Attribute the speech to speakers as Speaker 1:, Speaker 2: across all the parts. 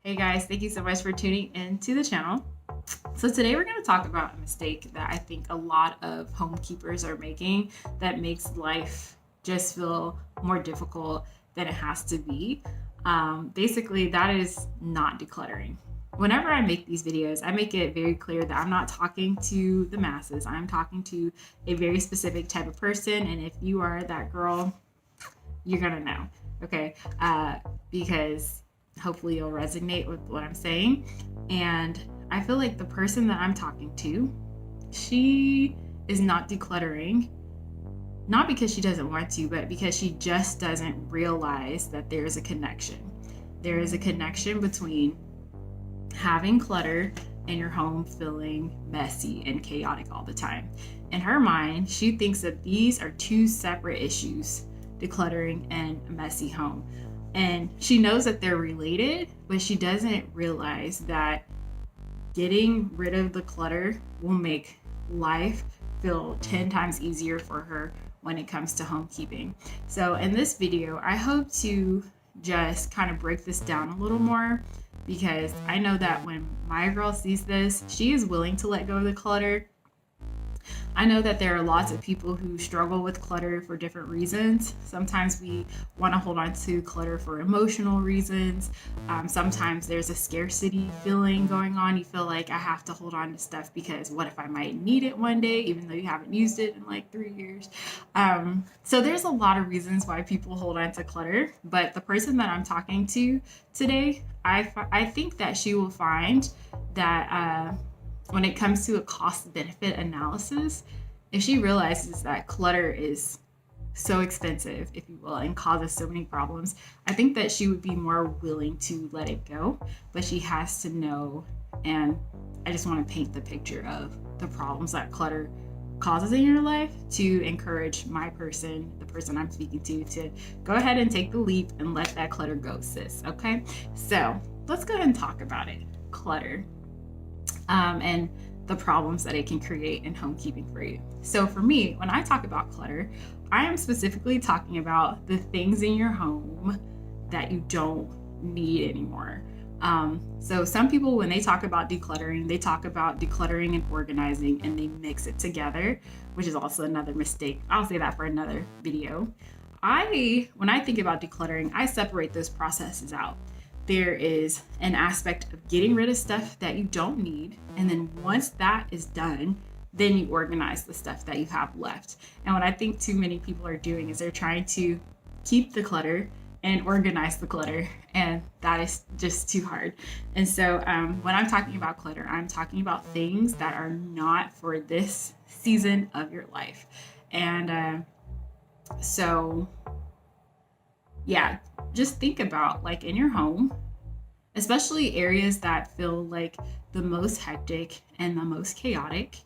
Speaker 1: Hey guys, thank you so much for tuning in to the channel. So today we're going to talk about a mistake that I think a lot of home keepers are making that makes life just feel more difficult than it has to be. Basically, that is not decluttering. Whenever I make these videos, I make it very clear that I'm not talking to the masses. I'm talking to a very specific type of person. And if you are that girl, you're going to know. Okay. Because hopefully you'll resonate with what I'm saying. And I feel like the person that I'm talking to, she is not decluttering, not because she doesn't want to, but because she just doesn't realize that there is a connection. There is a connection between having clutter and your home feeling messy and chaotic all the time. In her mind, she thinks that these are two separate issues, decluttering and a messy home. And she knows that they're related, but she doesn't realize that getting rid of the clutter will make life feel 10 times easier for her when it comes to homekeeping. So in this video, I hope to just kind of break this down a little more, because I know that when my girl sees this, she is willing to let go of the clutter. I know that there are lots of people who struggle with clutter for different reasons. Sometimes we want to hold on to clutter for emotional reasons. Sometimes there's a scarcity feeling going on. You feel like I have to hold on to stuff because what if I might need it one day, even though you haven't used it in like 3 years. So there's a lot of reasons why people hold on to clutter. But the person that I'm talking to today, I think that she will find that when it comes to a cost benefit analysis, if she realizes that clutter is so expensive, if you will, and causes so many problems, I think that she would be more willing to let it go. But she has to know, and I just want to paint the picture of the problems that clutter causes in your life to encourage the person I'm speaking to go ahead and take the leap and let that clutter go, sis. Okay, so let's go ahead and talk about it. Clutter. And the problems that it can create in homekeeping for you. So for me, when I talk about clutter, I am specifically talking about the things in your home that you don't need anymore. So some people, when they talk about decluttering, they talk about decluttering and organizing, and they mix it together, which is also another mistake. I'll say that for another video. When I think about decluttering, I separate those processes out. There is an aspect of getting rid of stuff that you don't need. And then once that is done, then you organize the stuff that you have left. And what I think too many people are doing is they're trying to keep the clutter and organize the clutter. And that is just too hard. And so when I'm talking about clutter, I'm talking about things that are not for this season of your life. And so yeah, just think about, like, in your home, especially areas that feel like the most hectic and the most chaotic.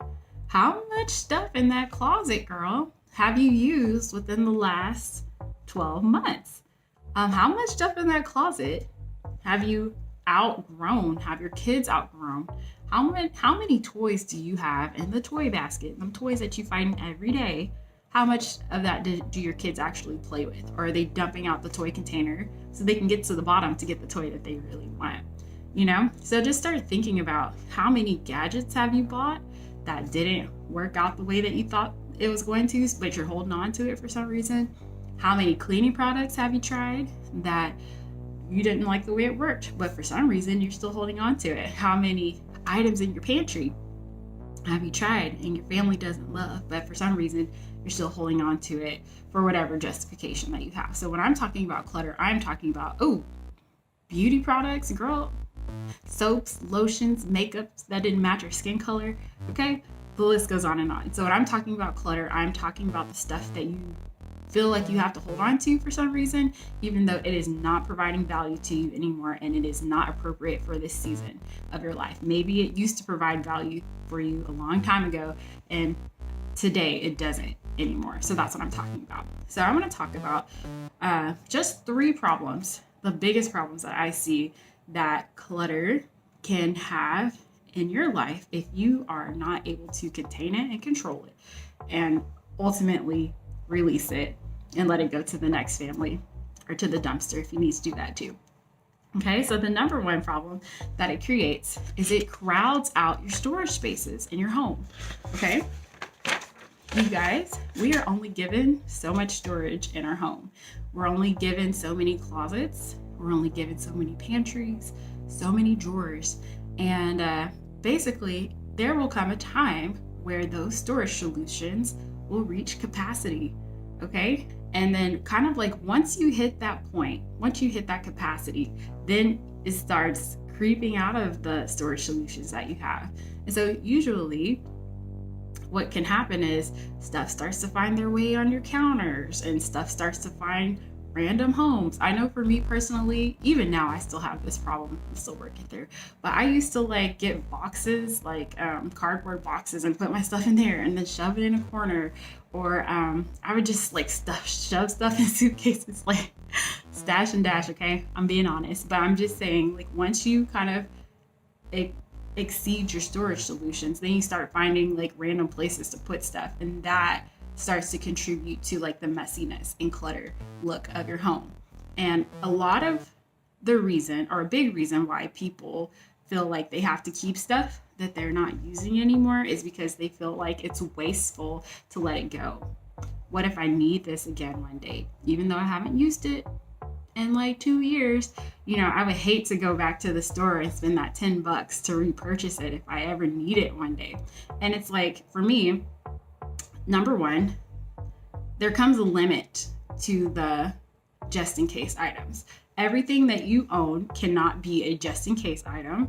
Speaker 1: How much stuff in that closet, girl, have you used within the last 12 months? How much stuff in that closet have you outgrown? Have your kids outgrown? How many toys do you have in the toy basket? Them toys that you find every day. How much of that do your kids actually play with? Or are they dumping out the toy container so they can get to the bottom to get the toy that they really want? You know? So just start thinking about how many gadgets have you bought that didn't work out the way that you thought it was going to, but you're holding on to it for some reason. How many cleaning products have you tried that you didn't like the way it worked, but for some reason you're still holding on to it? How many items in your pantry have you tried and your family doesn't love, but for some reason you're still holding on to it for whatever justification that you have? So when I'm talking about clutter, I'm talking about, beauty products, girl, soaps, lotions, makeups that didn't match your skin color. Okay, the list goes on and on. So when I'm talking about clutter, I'm talking about the stuff that you feel like you have to hold on to for some reason, even though it is not providing value to you anymore and it is not appropriate for this season of your life. Maybe it used to provide value for you a long time ago, and today it doesn't anymore. So that's what I'm talking about. So I'm going to talk about just 3 problems, the biggest problems that I see that clutter can have in your life if you are not able to contain it and control it, and ultimately release it and let it go to the next family or to the dumpster if you need to do that too. Okay, so the number one problem that it creates is it crowds out your storage spaces in your home. Okay, you guys, we are only given so much storage in our home. We're only given so many closets. We're only given so many pantries, so many drawers. And basically, there will come a time where those storage solutions will reach capacity. Okay. And then, kind of like once you hit that point, once you hit that capacity, then it starts creeping out of the storage solutions that you have. And so, usually, what can happen is stuff starts to find their way on your counters and stuff starts to find random homes. I know for me personally, even now I still have this problem. I'm still working through. But I used to like get boxes, like cardboard boxes, and put my stuff in there and then shove it in a corner. Or I would just like shove stuff in suitcases, like stash and dash. Okay, I'm being honest, but I'm just saying, like, once you kind of exceed your storage solutions, then you start finding like random places to put stuff, and that starts to contribute to like the messiness and clutter look of your home. And a lot of the reason, or a big reason, why people feel like they have to keep stuff that they're not using anymore is because they feel like it's wasteful to let it go. What if I need this again one day, even though I haven't used it in like 2 years? I would hate to go back to the store and spend that $10 to repurchase it if I ever need it one day. And it's like, for me, number one, there comes a limit to the just in case items. Everything that you own cannot be a just in case item.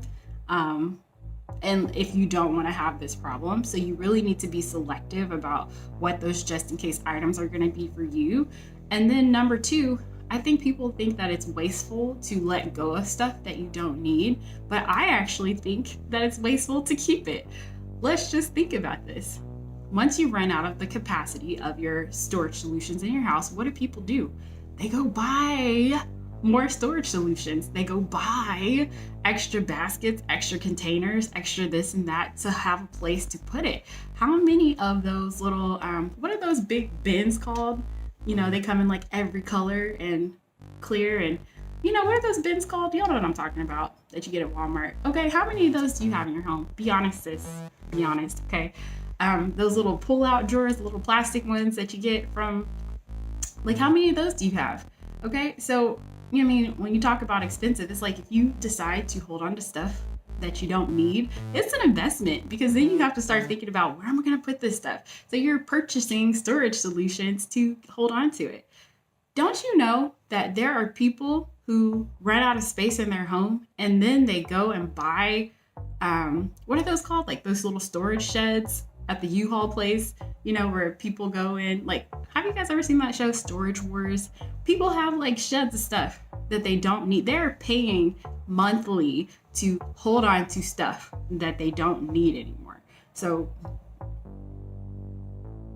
Speaker 1: And if you don't want to have this problem, so you really need to be selective about what those just in case items are going to be for you. And then number two, I think people think that it's wasteful to let go of stuff that you don't need, but I actually think that it's wasteful to keep it. Let's just think about this. Once you run out of the capacity of your storage solutions in your house, what do people do? They go buy more storage solutions. They go buy extra baskets, extra containers, extra this and that to have a place to put it. How many of those little, what are those big bins called? They come in like every color and clear, and what are those bins called? Y'all know what I'm talking about, that you get at Walmart. Okay, how many of those do you have in your home? Be honest, sis. Be honest, okay? Those little pull-out drawers, the little plastic ones that you get from, like, how many of those do you have? Okay, so, when you talk about expensive, it's like if you decide to hold on to stuff that you don't need, it's an investment, because then you have to start thinking about, where am I going to put this stuff? So you're purchasing storage solutions to hold on to it. Don't you know that there are people who run out of space in their home and then they go and buy, what are those called? Like those little storage sheds at the U-Haul place, where people go in. Like, have you guys ever seen that show, Storage Wars? People have like sheds of stuff that they don't need. They're paying monthly to hold on to stuff that they don't need anymore. So,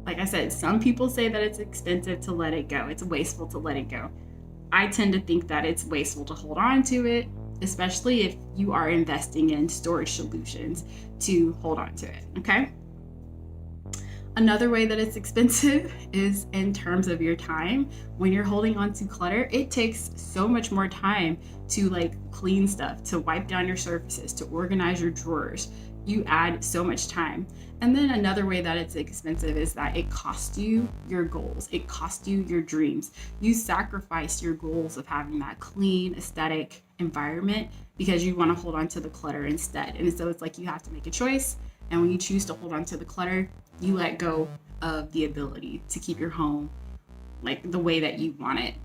Speaker 1: like I said, some people say that it's expensive to let it go. It's wasteful to let it go. I tend to think that it's wasteful to hold on to it, especially if you are investing in storage solutions to hold on to it, okay? Another way that it's expensive is in terms of your time. When you're holding on to clutter, it takes so much more time to like clean stuff, to wipe down your surfaces, to organize your drawers. You add so much time. And then another way that it's expensive is that it costs you your goals. It costs you your dreams. You sacrifice your goals of having that clean, aesthetic environment because you want to hold on to the clutter instead. And so it's like you have to make a choice. And when you choose to hold on to the clutter, you let go of the ability to keep your home like the way that you want it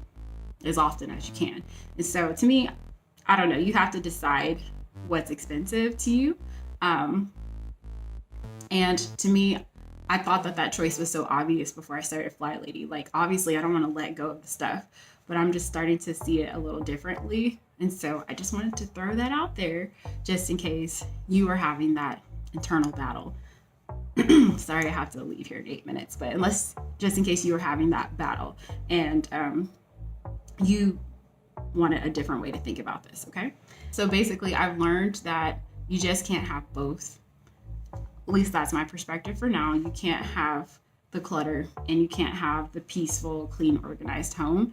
Speaker 1: as often as you can. And so to me, I don't know, you have to decide what's expensive to you. And to me, I thought that choice was so obvious before I started Flylady. Like, obviously I don't want to let go of the stuff, but I'm just starting to see it a little differently. And so I just wanted to throw that out there just in case you are having that internal battle. Sorry, I have to leave here in 8 minutes, but just in case you were having that battle and you wanted a different way to think about this, okay? So basically, I've learned that you just can't have both. At least that's my perspective for now. You can't have the clutter and you can't have the peaceful, clean, organized home.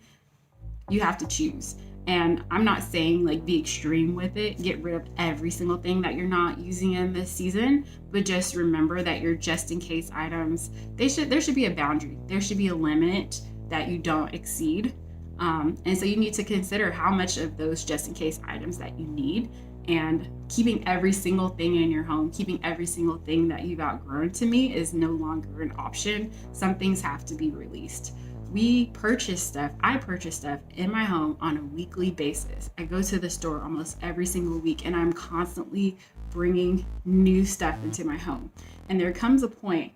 Speaker 1: You have to choose. And I'm not saying like be extreme with it, get rid of every single thing that you're not using in this season, but just remember that your just in case items, there should be a boundary. There should be a limit that you don't exceed. And so you need to consider how much of those just in case items that you need, and keeping every single thing in your home, keeping every single thing that you've outgrown, to me, is no longer an option. Some things have to be released. I purchase stuff in my home on a weekly basis. I go to the store almost every single week, and I'm constantly bringing new stuff into my home. And there comes a point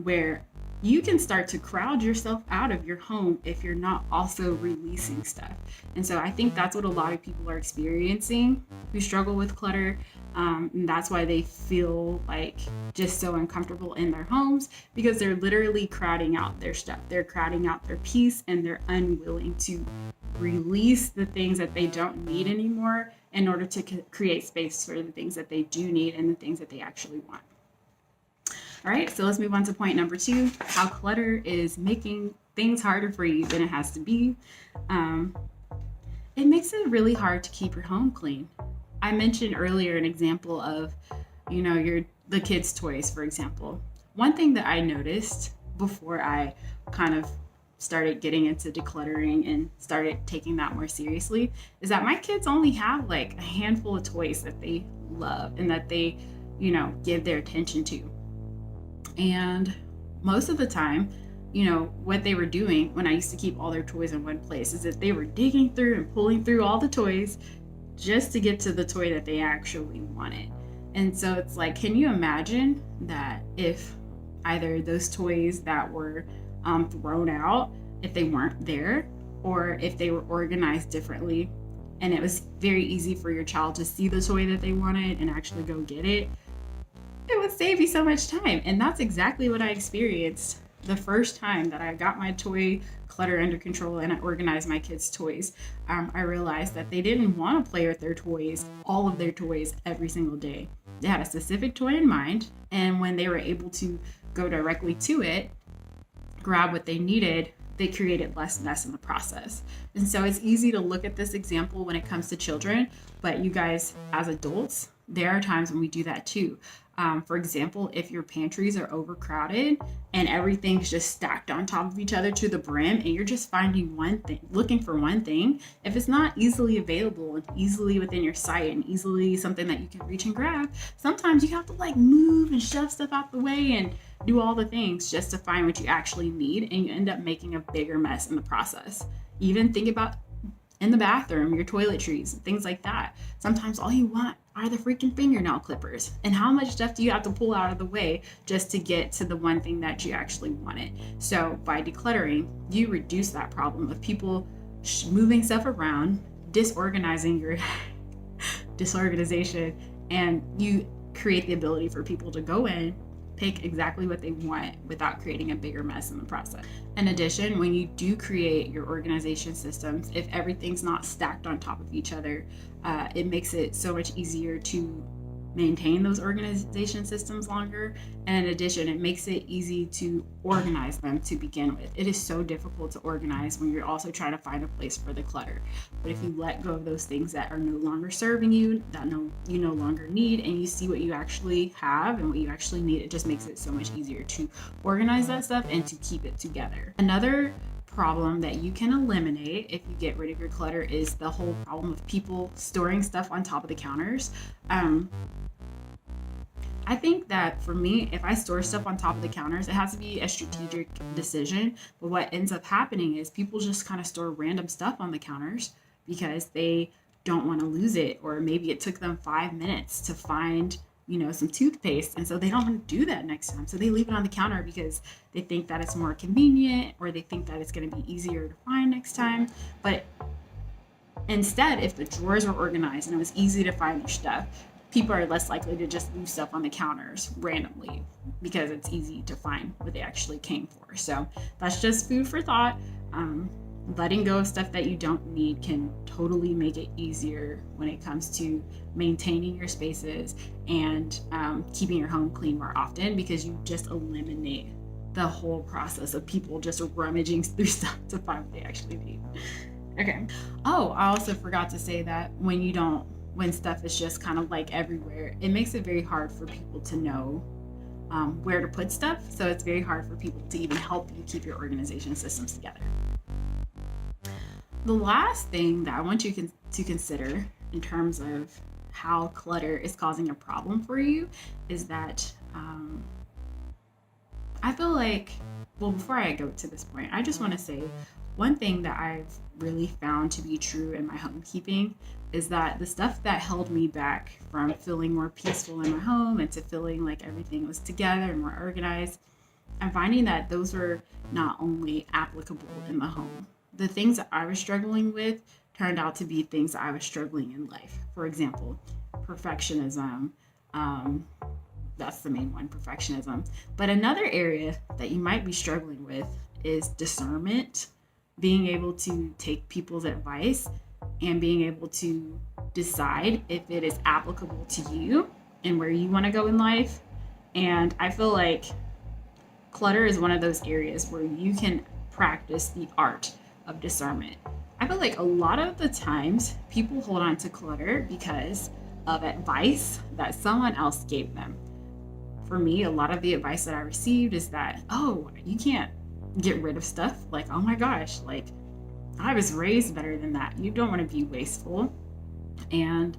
Speaker 1: where you can start to crowd yourself out of your home if you're not also releasing stuff. And so I think that's what a lot of people are experiencing who struggle with clutter. And that's why they feel like just so uncomfortable in their homes, because they're literally crowding out their stuff. They're crowding out their peace, and they're unwilling to release the things that they don't need anymore in order to create space for the things that they do need and the things that they actually want. All right, so let's move on to point number 2, how clutter is making things harder for you than it has to be. It makes it really hard to keep your home clean. I mentioned earlier an example of, the kids' toys, for example. One thing that I noticed before I kind of started getting into decluttering and started taking that more seriously is that my kids only have like a handful of toys that they love and that they, give their attention to. And most of the time, what they were doing when I used to keep all their toys in one place is that they were digging through and pulling through all the toys just to get to the toy that they actually wanted. And so it's like, can you imagine that if either those toys that were thrown out, if they weren't there, or if they were organized differently, and it was very easy for your child to see the toy that they wanted and actually go get it, it would save you so much time. And that's exactly what I experienced the first time that I got my toy clutter under control and I organized my kids' toys. I realized that they didn't want to play with their toys, all of their toys, every single day. They had a specific toy in mind, and when they were able to go directly to it, grab what they needed, they created less mess in the process. And so it's easy to look at this example when it comes to children, but you guys as adults, there are times when we do that too. For example, if your pantries are overcrowded and everything's just stacked on top of each other to the brim, and you're just finding one thing, looking for one thing, if it's not easily available and easily within your sight and easily something that you can reach and grab, sometimes you have to like move and shove stuff out the way and do all the things just to find what you actually need, and you end up making a bigger mess in the process. Even think about in the bathroom, your toiletries, things like that. Sometimes all you want are the freaking fingernail clippers. And how much stuff do you have to pull out of the way just to get to the one thing that you actually wanted? So by decluttering, you reduce that problem of people moving stuff around, disorganizing your disorganization, and you create the ability for people to go in, pick exactly what they want without creating a bigger mess in the process. In addition, when you do create your organization systems, if everything's not stacked on top of each other, it makes it so much easier to maintain those organization systems longer. And in addition, it makes it easy to organize them to begin with. It is so difficult to organize when you're also trying to find a place for the clutter. But if you let go of those things that are no longer serving you, that you no longer need, and you see what you actually have and what you actually need, it just makes it so much easier to organize that stuff and to keep it together. Another problem that you can eliminate if you get rid of your clutter is the whole problem of people storing stuff on top of the counters. I think that for me, if I store stuff on top of the counters, it has to be a strategic decision. But what ends up happening is people just kind of store random stuff on the counters because they don't want to lose it, or maybe it took them 5 minutes to find some toothpaste, and so they don't want to do that next time, so they leave it on the counter because they think that it's more convenient, or they think that it's going to be easier to find next time. But instead, if the drawers were organized and it was easy to find their stuff, people are less likely to just leave stuff on the counters randomly because it's easy to find what they actually came for. So that's just food for thought. Letting go of stuff that you don't need can totally make it easier when it comes to maintaining your spaces and keeping your home clean more often, because you just eliminate the whole process of people just rummaging through stuff to find what they actually need. Okay. Oh, I also forgot to say that when stuff is just kind of like everywhere, it makes it very hard for people to know where to put stuff. So it's very hard for people to even help you keep your organization systems together. The last thing that I want you to consider in terms of how clutter is causing a problem for you is that I feel like, well, before I go to this point, I just want to say one thing that I've really found to be true in my homekeeping is that the stuff that held me back from feeling more peaceful in my home and to feeling like everything was together and more organized, I'm finding that those are not only applicable in the home. The things that I was struggling with turned out to be things that I was struggling in life. For example, perfectionism. Um, that's the main one, perfectionism. But another area that you might be struggling with is discernment, being able to take people's advice and being able to decide if it is applicable to you and where you want to go in life. And I feel like clutter is one of those areas where you can practice the art of discernment. I feel like a lot of the times people hold on to clutter because of advice that someone else gave them. For me, a lot of the advice that I received is that, oh, you can't get rid of stuff. Like, oh my gosh, like I was raised better than that. You don't want to be wasteful. And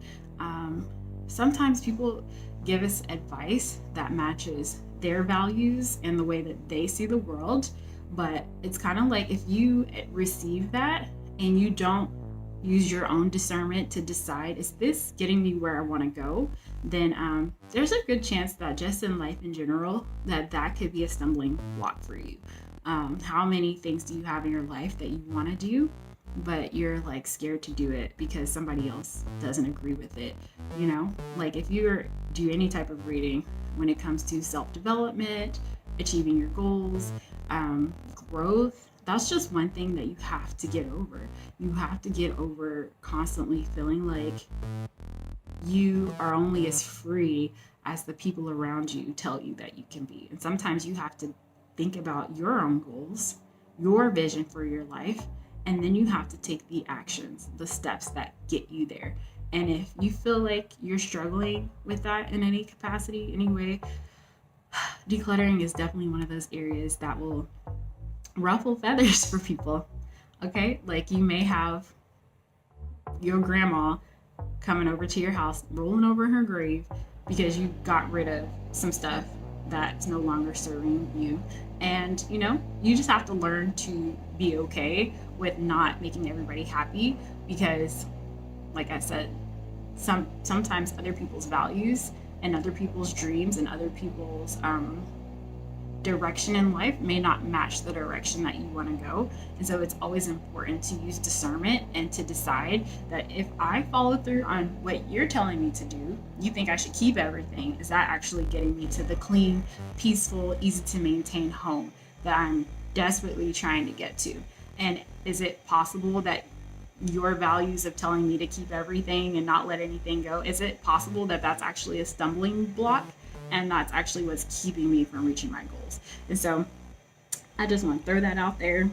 Speaker 1: sometimes people give us advice that matches their values and the way that they see the world. But it's kind of like if you receive that and you don't use your own discernment to decide, is this getting me where I want to go? Then there's a good chance that just in life in general, that could be a stumbling block for you. How many things do you have in your life that you want to do, but you're like scared to do it because somebody else doesn't agree with it? You know, like if you do any type of reading when it comes to self-development, achieving your goals, growth, that's just one thing that you have to get over. You have to get over constantly feeling like you are only as free as the people around you tell you that you can be. And sometimes you have to think about your own goals, your vision for your life, and then you have to take the actions, the steps that get you there. And if you feel like you're struggling with that in any capacity, any way, decluttering is definitely one of those areas that will ruffle feathers for people. Okay, like you may have your grandma coming over to your house, rolling over her grave because you got rid of some stuff that's no longer serving you. And you know, you just have to learn to be okay with not making everybody happy because, like I said, sometimes other people's values and other people's dreams and other people's direction in life may not match the direction that you want to go. And so it's always important to use discernment and to decide that if I follow through on what you're telling me to do, you think I should keep everything, is that actually getting me to the clean, peaceful, easy to maintain home that I'm desperately trying to get to? And is it possible that your values of telling me to keep everything and not let anything go, is it possible that that's actually a stumbling block and that's actually what's keeping me from reaching my goals? And so I just want to throw that out there.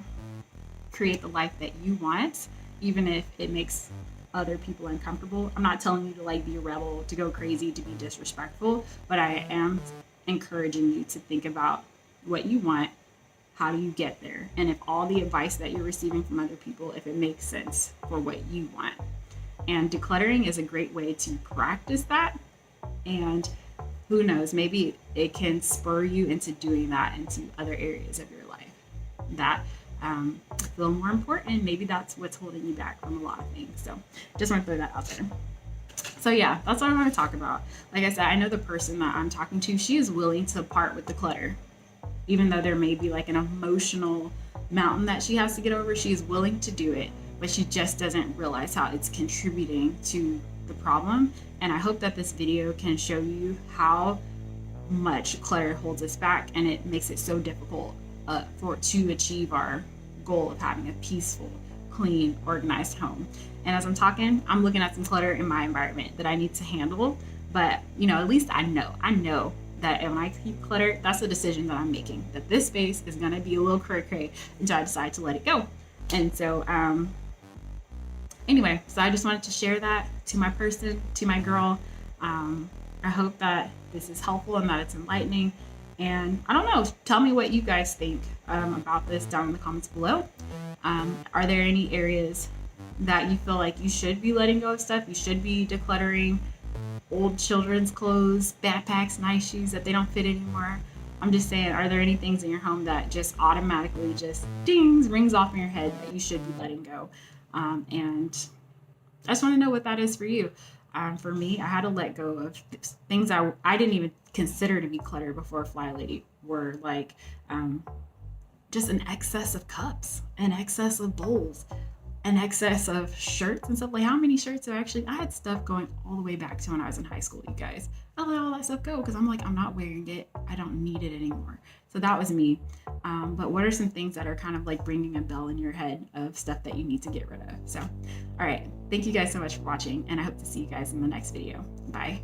Speaker 1: Create the life that you want, even if it makes other people uncomfortable. I'm not telling you to like be a rebel, to go crazy, to be disrespectful, but I am encouraging you to think about what you want. How do you get there? And if all the advice that you're receiving from other people, if it makes sense for what you want. And decluttering is a great way to practice that. And who knows, maybe it can spur you into doing that into other areas of your life that feel more important. Maybe that's what's holding you back from a lot of things. So just want to throw that out there. So yeah, that's what I want to talk about. Like I said, I know the person that I'm talking to, she is willing to part with the clutter. Even though there may be like an emotional mountain that she has to get over, she is willing to do it, but she just doesn't realize how it's contributing to the problem. And I hope that this video can show you how much clutter holds us back and it makes it so difficult to achieve our goal of having a peaceful, clean, organized home. And as I'm talking, I'm looking at some clutter in my environment that I need to handle. But you know, at least I know that when I keep clutter, that's a decision that I'm making, that this space is going to be a little cray-cray until I decide to let it go. And so anyway, so I just wanted to share that to my person, to my girl. I hope that this is helpful and that it's enlightening. And I don't know, tell me what you guys think about this down in the comments below. Are there any areas that you feel like you should be letting go of stuff? You should be decluttering old children's clothes, backpacks, nice shoes that they don't fit anymore. I'm just saying, are there any things in your home that just automatically just rings off in your head that you should be letting go? And I just want to know what that is for you. For me, I had to let go of things I didn't even consider to be clutter before Flylady, were like just an excess of cups, an excess of bowls, an excess of shirts and stuff. Like, how many shirts are actually, I had stuff going all the way back to when I was in high school, you guys. I let all that stuff go because I'm like, I'm not wearing it. I don't need it anymore. So that was me. But what are some things that are kind of like ringing a bell in your head of stuff that you need to get rid of? So, all right. Thank you guys so much for watching, and I hope to see you guys in the next video. Bye.